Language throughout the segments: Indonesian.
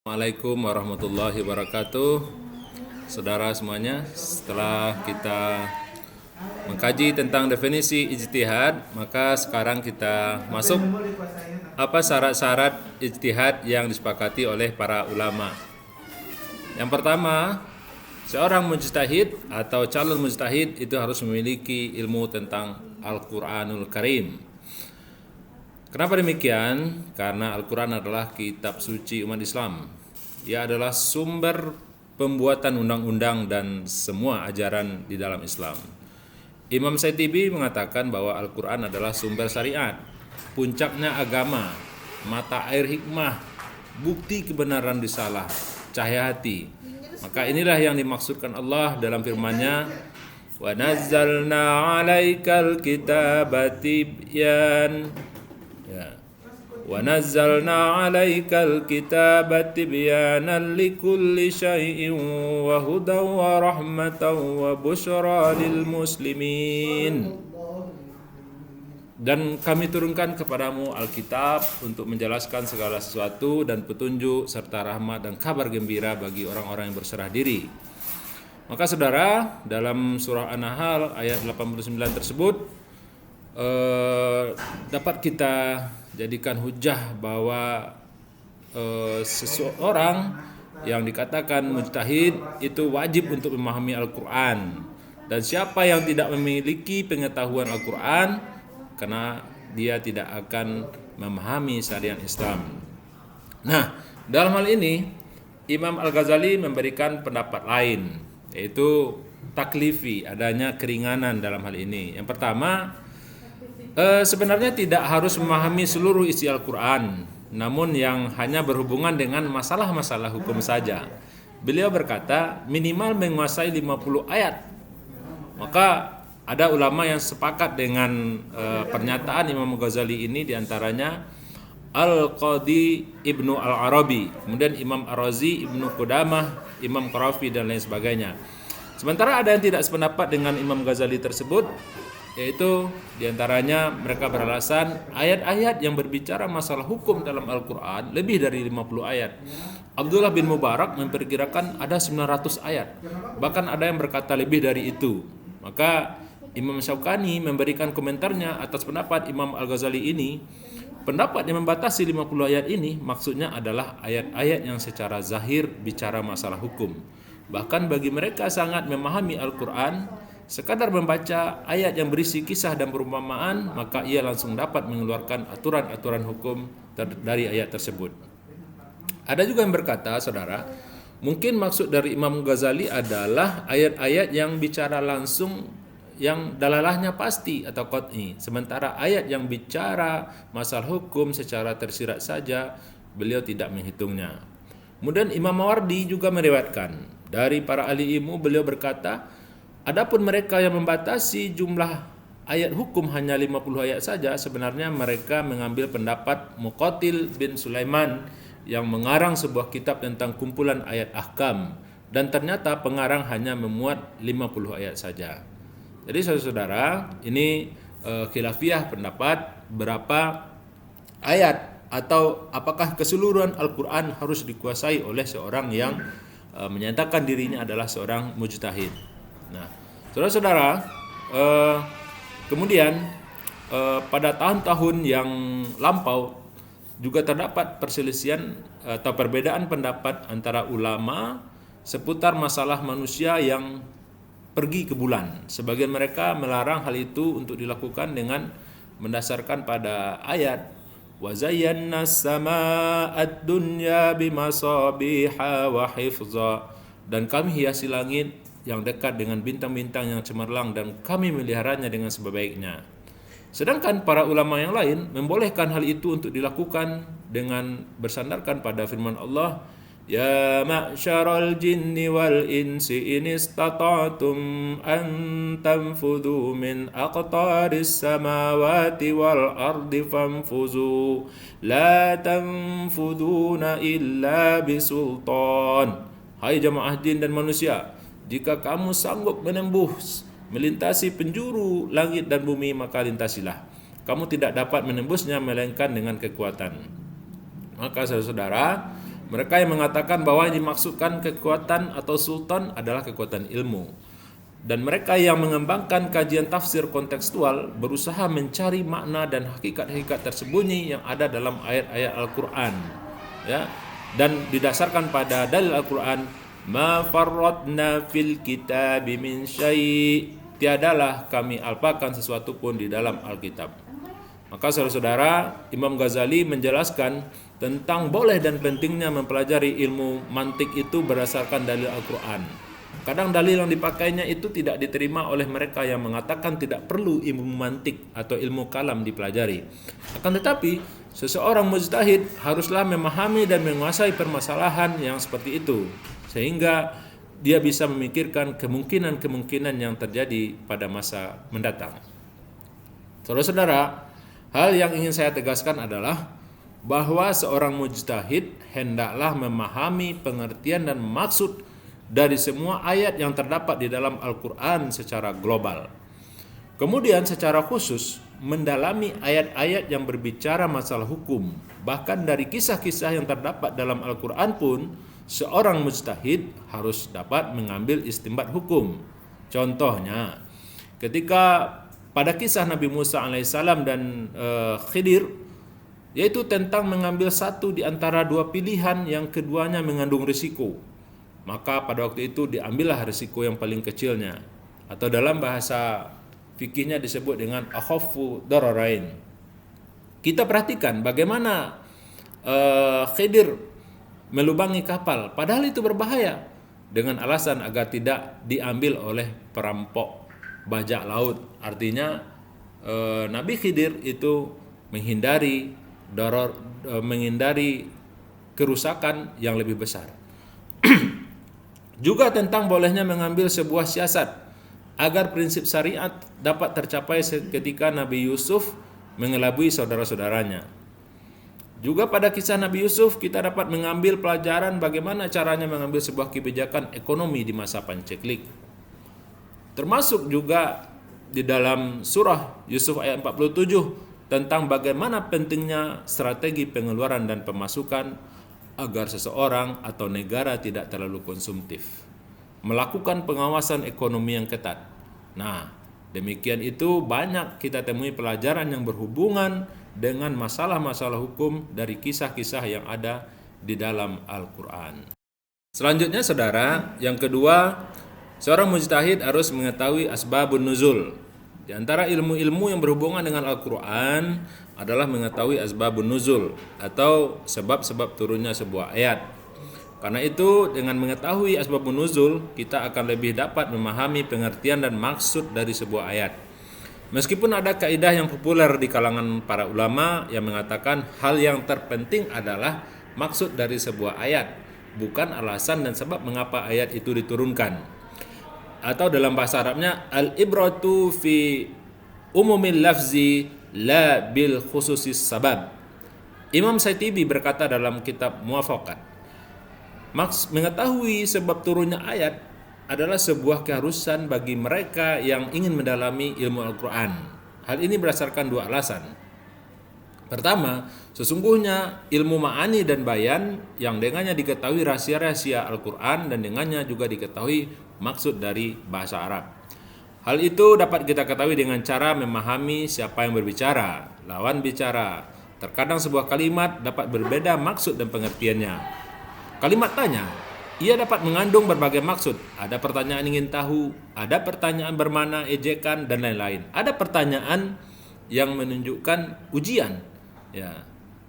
Assalamualaikum warahmatullahi wabarakatuh. Saudara semuanya, setelah kita mengkaji tentang definisi ijtihad, maka sekarang kita masuk apa syarat-syarat ijtihad yang disepakati oleh para ulama. Yang pertama, seorang mujtahid atau calon mujtahid itu harus memiliki ilmu tentang Al-Qur'anul Karim. Kenapa demikian? Karena Al-Quran adalah kitab suci umat Islam. Ia adalah sumber pembuatan undang-undang dan semua ajaran di dalam Islam. Imam Syatibi mengatakan bahwa Al-Quran adalah sumber syariat, puncaknya agama, mata air hikmah, bukti kebenaran risalah, cahaya hati. Maka inilah yang dimaksudkan Allah dalam firman-Nya, "Wa nazzalna 'alaikal kitaba tibyan." Wa nazzalna 'alaikal kitaba tibyanan likulli syai'in wa hudan wa rahmatan wa busyra lil muslimin. Dan kami turunkan kepadamu Alkitab untuk menjelaskan segala sesuatu dan petunjuk serta rahmat dan kabar gembira bagi orang-orang yang berserah diri. Maka saudara, dalam surah An-Nahl ayat 89 tersebut dapat kita jadikan hujah bahwa seseorang yang dikatakan mujtahid itu wajib untuk memahami Al-Quran, dan siapa yang tidak memiliki pengetahuan Al-Quran, karena dia tidak akan memahami syariat Islam. Nah, dalam hal ini Imam Al-Ghazali memberikan pendapat lain, yaitu taklifi, adanya keringanan dalam hal ini. Yang pertama, sebenarnya tidak harus memahami seluruh isi Al-Quran, namun yang hanya berhubungan dengan masalah-masalah hukum saja. Beliau berkata minimal menguasai 50 ayat. Maka ada ulama yang sepakat dengan pernyataan Imam Ghazali ini, diantaranya Al-Qadi Ibnu Al-Arabi, kemudian Imam Ar-Razi, Ibnu Qudamah, Imam Qarafi, dan lain sebagainya. Sementara ada yang tidak sependapat dengan Imam Ghazali tersebut, yaitu diantaranya mereka beralasan ayat-ayat yang berbicara masalah hukum dalam Al-Quran lebih dari 50 ayat. Abdullah bin Mubarak memperkirakan ada 900 ayat, bahkan ada yang berkata lebih dari itu. Maka Imam Syaukani memberikan komentarnya atas pendapat Imam Al-Ghazali ini. Pendapat yang membatasi 50 ayat ini maksudnya adalah ayat-ayat yang secara zahir bicara masalah hukum. Bahkan bagi mereka sangat memahami Al-Quran, sekadar membaca ayat yang berisi kisah dan perumpamaan, maka ia langsung dapat mengeluarkan aturan-aturan hukum dari ayat tersebut. Ada juga yang berkata, saudara, mungkin maksud dari Imam Ghazali adalah ayat-ayat yang bicara langsung, yang dalalahnya pasti atau qat'i. Sementara ayat yang bicara masalah hukum secara tersirat saja, beliau tidak menghitungnya. Kemudian Imam Mawardi juga meriwayatkan dari para ahli ilmu, beliau berkata, adapun mereka yang membatasi jumlah ayat hukum hanya 50 ayat saja, sebenarnya mereka mengambil pendapat Muqatil bin Sulaiman yang mengarang sebuah kitab tentang kumpulan ayat ahkam, dan ternyata pengarang hanya memuat 50 ayat saja. Jadi saudara-saudara, ini khilafiyah pendapat berapa ayat atau apakah keseluruhan Al-Quran harus dikuasai oleh seorang yang menyatakan dirinya adalah seorang mujtahid. Nah, saudara-saudara, kemudian pada tahun-tahun yang lampau juga terdapat perselisihan atau perbedaan pendapat antara ulama seputar masalah manusia yang pergi ke bulan. Sebagian mereka melarang hal itu untuk dilakukan dengan mendasarkan pada ayat wa zayyana as-samaa'a dunya bimasabiha wa hifza, dan kami hiasi langit yang dekat dengan bintang-bintang yang cemerlang dan kami meliharanya dengan sebaik-baiknya. Sedangkan para ulama yang lain membolehkan hal itu untuk dilakukan dengan bersandarkan pada firman Allah, ya ma'syaral jinni wal insi in istata'tum an tanfudhu min aqtaris samawati wal ardi fanfuzu la tanfuduna illa bisultan. Hai jamaah jin dan manusia, jika kamu sanggup menembus, melintasi penjuru langit dan bumi, maka lintasilah. Kamu tidak dapat menembusnya melainkan dengan kekuatan. Maka saudara-saudara, Mereka yang mengatakan bahwa yang dimaksudkan kekuatan atau sultan adalah kekuatan ilmu. Dan mereka yang mengembangkan kajian tafsir kontekstual berusaha mencari makna dan hakikat-hakikat tersembunyi yang ada dalam ayat-ayat Al-Quran, ya, dan didasarkan pada dalil Al-Quran, ma farratna fil kitabi min syai', tiadalah kami alpakan sesuatu pun di dalam Alkitab. Maka saudara-saudara, Imam Ghazali menjelaskan tentang boleh dan pentingnya mempelajari ilmu mantik itu berdasarkan dalil Al-Quran. Kadang dalil yang dipakainya itu tidak diterima oleh mereka yang mengatakan tidak perlu ilmu mantik atau ilmu kalam dipelajari. Akan tetapi, seseorang mujtahid haruslah memahami dan menguasai permasalahan yang seperti itu, sehingga dia bisa memikirkan kemungkinan-kemungkinan yang terjadi pada masa mendatang. Saudara-saudara, hal yang ingin saya tegaskan adalah bahwa seorang mujtahid hendaklah memahami pengertian dan maksud dari semua ayat yang terdapat di dalam Al-Quran secara global. Kemudian secara khusus mendalami ayat-ayat yang berbicara masalah hukum. Bahkan dari kisah-kisah yang terdapat dalam Al-Quran pun, seorang mujtahid harus dapat mengambil istinbat hukum. Contohnya, ketika pada kisah Nabi Musa alaihissalam dan Khidir, yaitu tentang mengambil satu di antara dua pilihan yang keduanya mengandung risiko, maka pada waktu itu diambillah risiko yang paling kecilnya, atau dalam bahasa fikihnya disebut dengan akhaffu dararain. Kita perhatikan bagaimana Khidir melubangi kapal, padahal itu berbahaya, dengan alasan agar tidak diambil oleh perampok bajak laut. Artinya Nabi Khidir itu menghindari kerusakan yang lebih besar. Juga tentang bolehnya mengambil sebuah siasat agar prinsip syariat dapat tercapai ketika Nabi Yusuf mengelabui saudara-saudaranya. Juga pada kisah Nabi Yusuf kita dapat mengambil pelajaran bagaimana caranya mengambil sebuah kebijakan ekonomi di masa panceklik. Termasuk juga di dalam surah Yusuf ayat 47 tentang bagaimana pentingnya strategi pengeluaran dan pemasukan agar seseorang atau negara tidak terlalu konsumtif, melakukan pengawasan ekonomi yang ketat. Nah, demikian itu banyak kita temui pelajaran yang berhubungan dengan masalah-masalah hukum dari kisah-kisah yang ada di dalam Al-Quran. Selanjutnya saudara, yang kedua, seorang mujtahid harus mengetahui asbabun nuzul. Di antara ilmu-ilmu yang berhubungan dengan Al-Quran adalah mengetahui asbabun nuzul atau sebab-sebab turunnya sebuah ayat. Karena itu dengan mengetahui asbabun nuzul kita akan lebih dapat memahami pengertian dan maksud dari sebuah ayat. Meskipun ada kaidah yang populer di kalangan para ulama yang mengatakan hal yang terpenting adalah maksud dari sebuah ayat, bukan alasan dan sebab mengapa ayat itu diturunkan. Atau dalam bahasa Arabnya al-ibratu fi umumil lafzi la bil khususis sabab. Imam Syatibi berkata dalam kitab Muwafaqat, mengetahui sebab turunnya ayat adalah sebuah keharusan bagi mereka yang ingin mendalami ilmu Al-Quran. Hal ini berdasarkan dua alasan. Pertama, sesungguhnya ilmu ma'ani dan bayan yang dengannya diketahui rahasia-rahasia Al-Quran dan dengannya juga diketahui maksud dari bahasa Arab. Hal itu dapat kita ketahui dengan cara memahami siapa yang berbicara, lawan bicara. Terkadang sebuah kalimat dapat berbeda maksud dan pengertiannya. Kalimat tanya, ia dapat mengandung berbagai maksud. Ada pertanyaan ingin tahu, ada pertanyaan bermakna ejekan dan lain-lain. Ada pertanyaan yang menunjukkan ujian. Ya,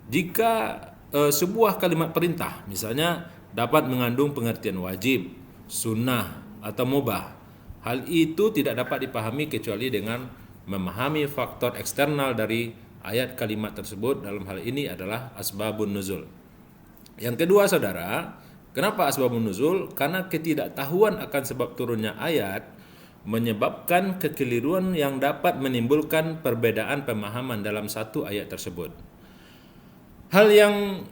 jika sebuah kalimat perintah misalnya dapat mengandung pengertian wajib, sunnah atau mubah, hal itu tidak dapat dipahami kecuali dengan memahami faktor eksternal dari ayat kalimat tersebut. Dalam hal ini adalah asbabun nuzul. Yang kedua saudara, kenapa asbabun nuzul? Karena ketidaktahuan akan sebab turunnya ayat menyebabkan kekeliruan yang dapat menimbulkan perbedaan pemahaman dalam satu ayat tersebut. Hal yang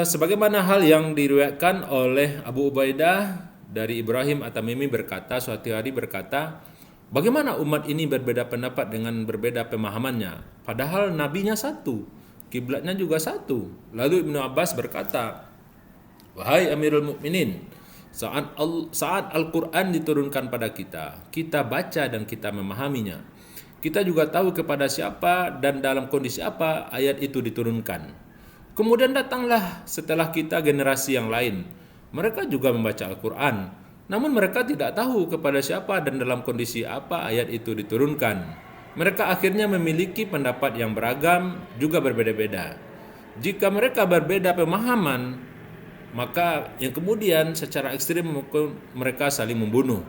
sebagaimana hal yang diriwayatkan oleh Abu Ubaidah dari Ibrahim At-Tamimi berkata, suatu hari berkata, bagaimana umat ini berbeda pendapat dengan berbeda pemahamannya, padahal nabinya satu, kiblatnya juga satu. Lalu Ibnu Abbas berkata, Wahai Amirul Mukminin, saat Al-Quran diturunkan pada kita, kita baca dan kita memahaminya. Kita juga tahu kepada siapa dan dalam kondisi apa ayat itu diturunkan. Kemudian datanglah setelah kita generasi yang lain. Mereka juga membaca Al-Quran, namun mereka tidak tahu kepada siapa dan dalam kondisi apa ayat itu diturunkan. Mereka akhirnya memiliki pendapat yang beragam, juga berbeda-beda. Jika mereka berbeda pemahaman, maka yang kemudian secara ekstrim mereka saling membunuh.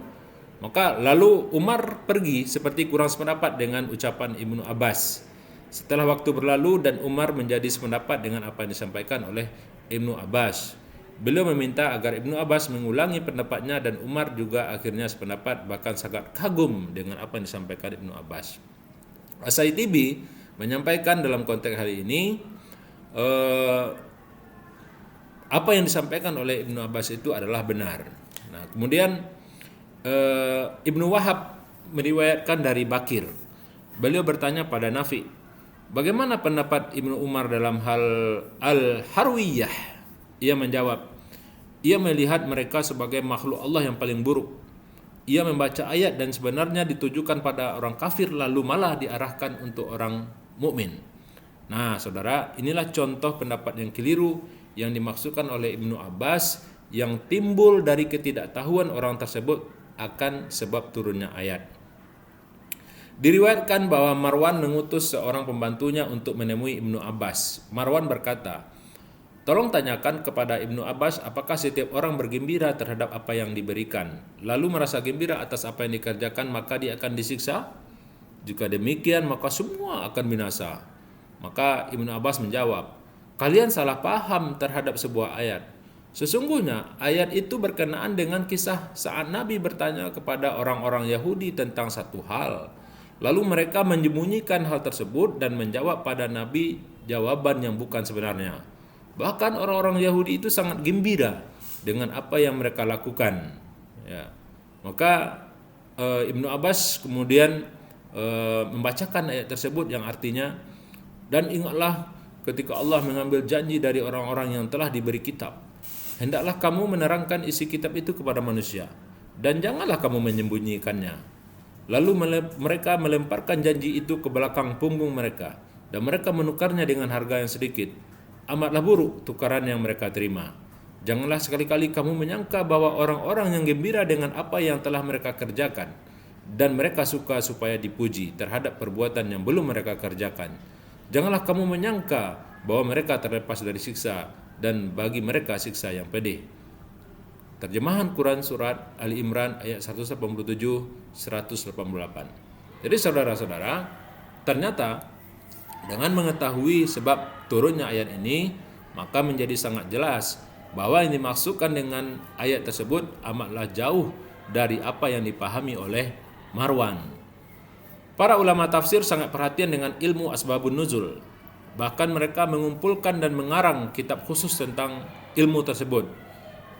Maka lalu Umar pergi seperti kurang sependapat dengan ucapan Ibnu Abbas. Setelah waktu berlalu dan Umar menjadi sependapat dengan apa yang disampaikan oleh Ibnu Abbas. Beliau meminta agar Ibnu Abbas mengulangi pendapatnya dan Umar juga akhirnya sependapat, bahkan sangat kagum dengan apa yang disampaikan Ibnu Abbas. As-Saitibi menyampaikan dalam konteks hari ini apa yang disampaikan oleh Ibnu Abbas itu adalah benar. Nah, kemudian Ibnu Wahab meriwayatkan dari Bakir. Beliau bertanya pada Nafi, bagaimana pendapat Ibnu Umar dalam hal Al-Harwiyah? Ia menjawab, ia melihat mereka sebagai makhluk Allah yang paling buruk. Ia membaca ayat dan sebenarnya ditujukan pada orang kafir lalu malah diarahkan untuk orang mukmin. Nah, saudara, inilah contoh pendapat yang keliru yang dimaksudkan oleh Ibnu Abbas yang timbul dari ketidaktahuan orang tersebut akan sebab turunnya ayat. Diriwayatkan bahwa Marwan mengutus seorang pembantunya untuk menemui Ibnu Abbas. Marwan berkata, tolong tanyakan kepada Ibnu Abbas apakah setiap orang bergembira terhadap apa yang diberikan, lalu merasa gembira atas apa yang dikerjakan, maka dia akan disiksa? Jika demikian, maka semua akan binasa. Maka Ibnu Abbas menjawab, kalian salah paham terhadap sebuah ayat. Sesungguhnya ayat itu berkenaan dengan kisah saat Nabi bertanya kepada orang-orang Yahudi tentang satu hal. Lalu mereka menyembunyikan hal tersebut dan menjawab pada Nabi jawaban yang bukan sebenarnya. Bahkan orang-orang Yahudi itu sangat gembira dengan apa yang mereka lakukan. Ya. Maka Ibnu Abbas kemudian membacakan ayat tersebut yang artinya, dan ingatlah ketika Allah mengambil janji dari orang-orang yang telah diberi kitab, hendaklah kamu menerangkan isi kitab itu kepada manusia, dan janganlah kamu menyembunyikannya. Lalu mereka melemparkan janji itu ke belakang punggung mereka, dan mereka menukarnya dengan harga yang sedikit. Amatlah buruk tukaran yang mereka terima. Janganlah sekali-kali kamu menyangka bahwa orang-orang yang gembira dengan apa yang telah mereka kerjakan, dan mereka suka supaya dipuji terhadap perbuatan yang belum mereka kerjakan. Janganlah kamu menyangka bahwa mereka terlepas dari siksa, dan bagi mereka siksa yang pedih. Terjemahan Quran Surat Ali Imran ayat 187-188. Jadi saudara-saudara, ternyata dengan mengetahui sebab turunnya ayat ini, maka menjadi sangat jelas bahwa yang dimaksudkan dengan ayat tersebut amatlah jauh dari apa yang dipahami oleh Marwan. Para ulama tafsir sangat perhatian dengan ilmu asbabun nuzul. Bahkan mereka mengumpulkan dan mengarang kitab khusus tentang ilmu tersebut.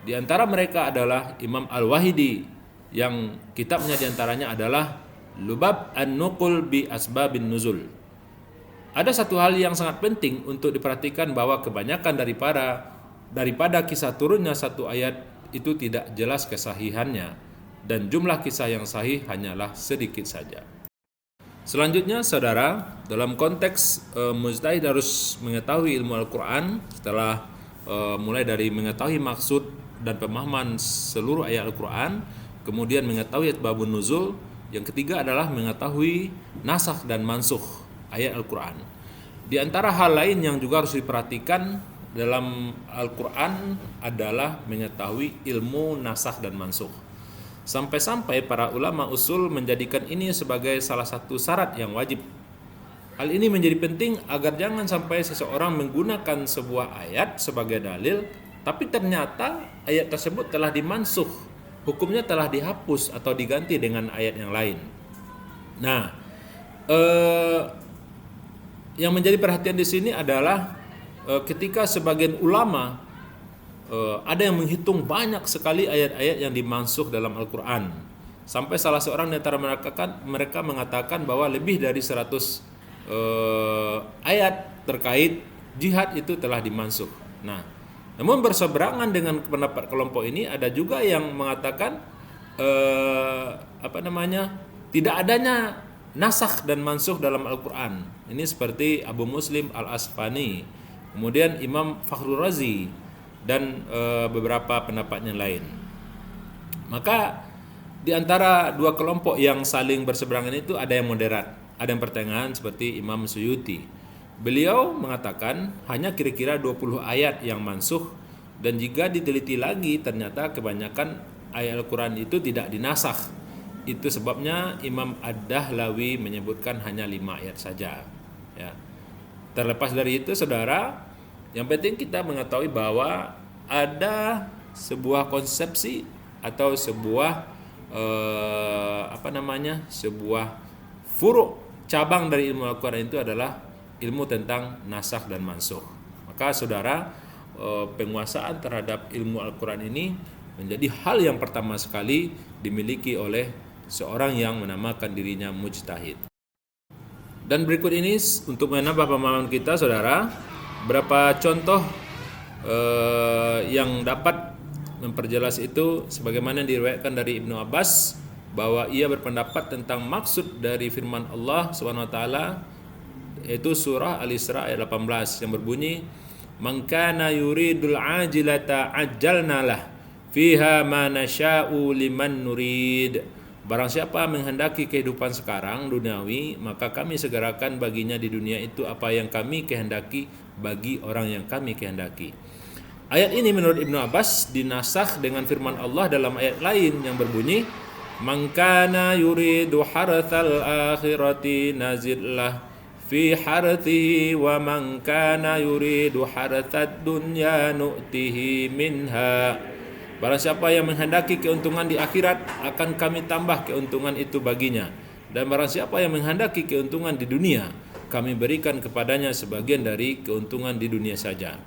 Di antara mereka adalah Imam Al-Wahidi, yang kitabnya diantaranya adalah Lubab An-Nuqul bi Asbabin Nuzul. Ada satu hal yang sangat penting untuk diperhatikan, bahwa kebanyakan daripada kisah turunnya satu ayat itu tidak jelas kesahihannya, dan jumlah kisah yang sahih hanyalah sedikit saja. Selanjutnya, saudara, dalam konteks mujtahid harus mengetahui ilmu Al-Quran. Setelah mulai dari mengetahui maksud dan pemahaman seluruh ayat Al-Quran, kemudian mengetahui asbabun nuzul, yang ketiga adalah mengetahui nasakh dan mansukh ayat Al-Quran. Di antara hal lain yang juga harus diperhatikan dalam Al-Quran adalah mengetahui ilmu nasakh dan mansukh. Sampai-sampai para ulama usul menjadikan ini sebagai salah satu syarat yang wajib. Hal ini menjadi penting agar jangan sampai seseorang menggunakan sebuah ayat sebagai dalil, tapi ternyata ayat tersebut telah dimansukh, hukumnya telah dihapus atau diganti dengan ayat yang lain. Nah, yang menjadi perhatian di sini adalah ketika sebagian ulama ada yang menghitung banyak sekali ayat-ayat yang dimansukh dalam Al-Quran, sampai salah seorang di antara mereka mengatakan bahwa lebih dari 100 ayat terkait jihad itu telah dimansukh. Nah, Namun berseberangan dengan pendapat kelompok ini ada juga yang mengatakan tidak adanya nasakh dan mansukh dalam Al-Quran. Ini seperti Abu Muslim Al-Asfani, kemudian Imam Fakhrul Razi, dan beberapa pendapatnya lain. Maka di antara dua kelompok yang saling berseberangan itu ada yang moderat, ada yang pertengahan seperti Imam Suyuti. Beliau mengatakan hanya kira-kira 20 ayat yang mansukh, dan jika diteliti lagi ternyata kebanyakan ayat Al-Quran itu tidak dinasakh. Itu sebabnya Imam Ad-Dahlawi menyebutkan hanya 5 ayat saja. Ya. Terlepas dari itu, saudara, yang penting kita mengetahui bahwa ada sebuah konsepsi atau sebuah sebuah furu' cabang dari ilmu Al-Quran itu adalah ilmu tentang nasakh dan mansukh. Maka saudara, penguasaan terhadap ilmu Al-Quran ini menjadi hal yang pertama sekali dimiliki oleh seorang yang menamakan dirinya mujtahid. Dan berikut ini untuk menambah pemahaman kita, saudara, berapa contoh yang dapat memperjelas itu, sebagaimana diriwayatkan dari Ibnu Abbas bahwa ia berpendapat tentang maksud dari firman Allah Subhanahu wa taala, yaitu surah Al-Isra ayat 18 yang berbunyi, "Man kana yuridul ajilata ajjalna lah fiha ma nasya'u liman nurid." Barang siapa menghendaki kehidupan sekarang duniawi, maka kami segerakan baginya di dunia itu apa yang kami kehendaki bagi orang yang kami kehendaki. Ayat ini menurut Ibnu Abbas dinasakh dengan firman Allah dalam ayat lain yang berbunyi, "Man kana yuridu harthal akhirati nazidlah fi harthihi wa man kana yuridu harthad dunya nu'tihi minha." Barang siapa yang menghendaki keuntungan di akhirat, akan kami tambah keuntungan itu baginya. Dan barang siapa yang menghendaki keuntungan di dunia, kami berikan kepadanya sebagian dari keuntungan di dunia saja.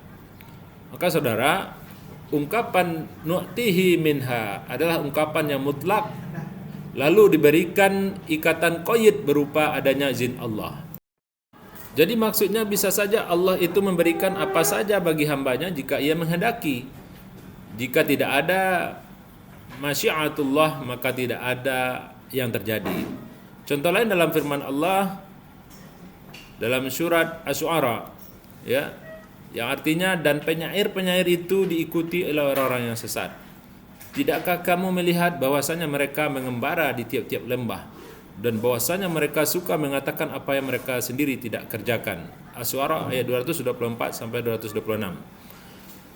Maka saudara, ungkapan nu'tihi minha adalah ungkapan yang mutlak, lalu diberikan ikatan qayyid berupa adanya izin Allah. Jadi maksudnya bisa saja Allah itu memberikan apa saja bagi hambanya jika ia menghendaki. Jika tidak ada masyiatullah, maka tidak ada yang terjadi. Contoh lain dalam firman Allah dalam surat Asy-Syu'ara, ya, yang artinya, dan penyair-penyair itu diikuti oleh orang-orang yang sesat. Tidakkah kamu melihat bahwasanya mereka mengembara di tiap-tiap lembah, dan bahwasanya mereka suka mengatakan apa yang mereka sendiri tidak kerjakan. Asy-Syu'ara ayat 224 sampai 226.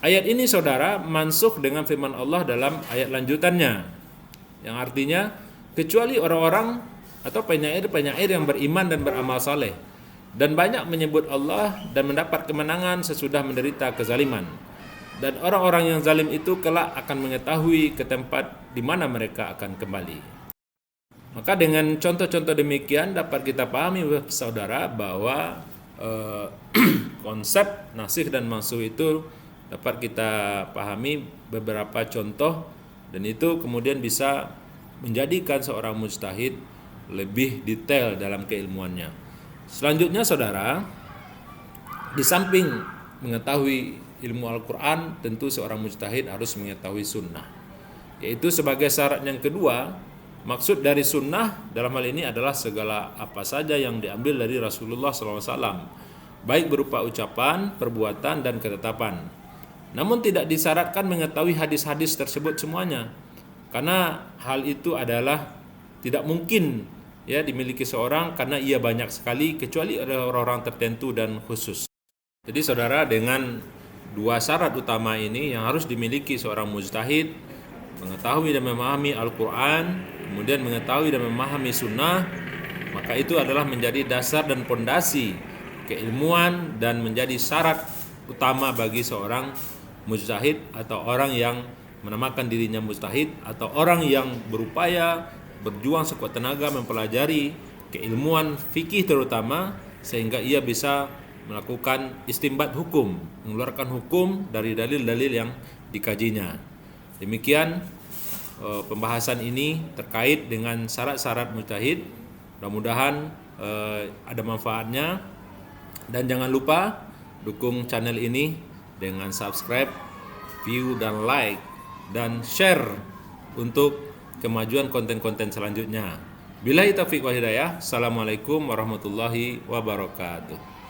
Ayat ini, saudara, mansukh dengan firman Allah dalam ayat lanjutannya, yang artinya kecuali orang-orang atau penyair-penyair yang beriman dan beramal saleh dan banyak menyebut Allah dan mendapat kemenangan sesudah menderita kezaliman, dan orang-orang yang zalim itu kelak akan mengetahui ke tempat di mana mereka akan kembali. Maka dengan contoh-contoh demikian dapat kita pahami, saudara, bahwa konsep nasikh dan mansukh itu dapat kita pahami beberapa contoh, dan itu kemudian bisa menjadikan seorang mujtahid lebih detail dalam keilmuannya. Selanjutnya, saudara, di samping mengetahui ilmu Al-Quran, tentu seorang mujtahid harus mengetahui sunnah, yaitu sebagai syarat yang kedua. Maksud dari sunnah dalam hal ini adalah segala apa saja yang diambil dari Rasulullah SAW, baik berupa ucapan, perbuatan, dan ketetapan. Namun tidak disyaratkan mengetahui hadis-hadis tersebut semuanya, karena hal itu adalah tidak mungkin, ya, dimiliki seorang, karena ia banyak sekali kecuali ada orang-orang tertentu dan khusus. Jadi saudara, dengan dua syarat utama ini yang harus dimiliki seorang mujtahid, mengetahui dan memahami Al-Quran, kemudian mengetahui dan memahami sunnah, maka itu adalah menjadi dasar dan pondasi keilmuan dan menjadi syarat utama bagi seorang mujtahid atau orang yang menamakan dirinya mujtahid, atau orang yang berupaya berjuang sekuat tenaga mempelajari keilmuan fikih terutama, sehingga ia bisa melakukan istinbat hukum, mengeluarkan hukum dari dalil-dalil yang dikajinya. Demikian pembahasan ini terkait dengan syarat-syarat mujtahid. Mudah-mudahan ada manfaatnya, dan jangan lupa dukung channel ini dengan subscribe, view dan like dan share untuk kemajuan konten-konten selanjutnya. Billahi taufiq wal hidayah. Assalamualaikum warahmatullahi wabarakatuh.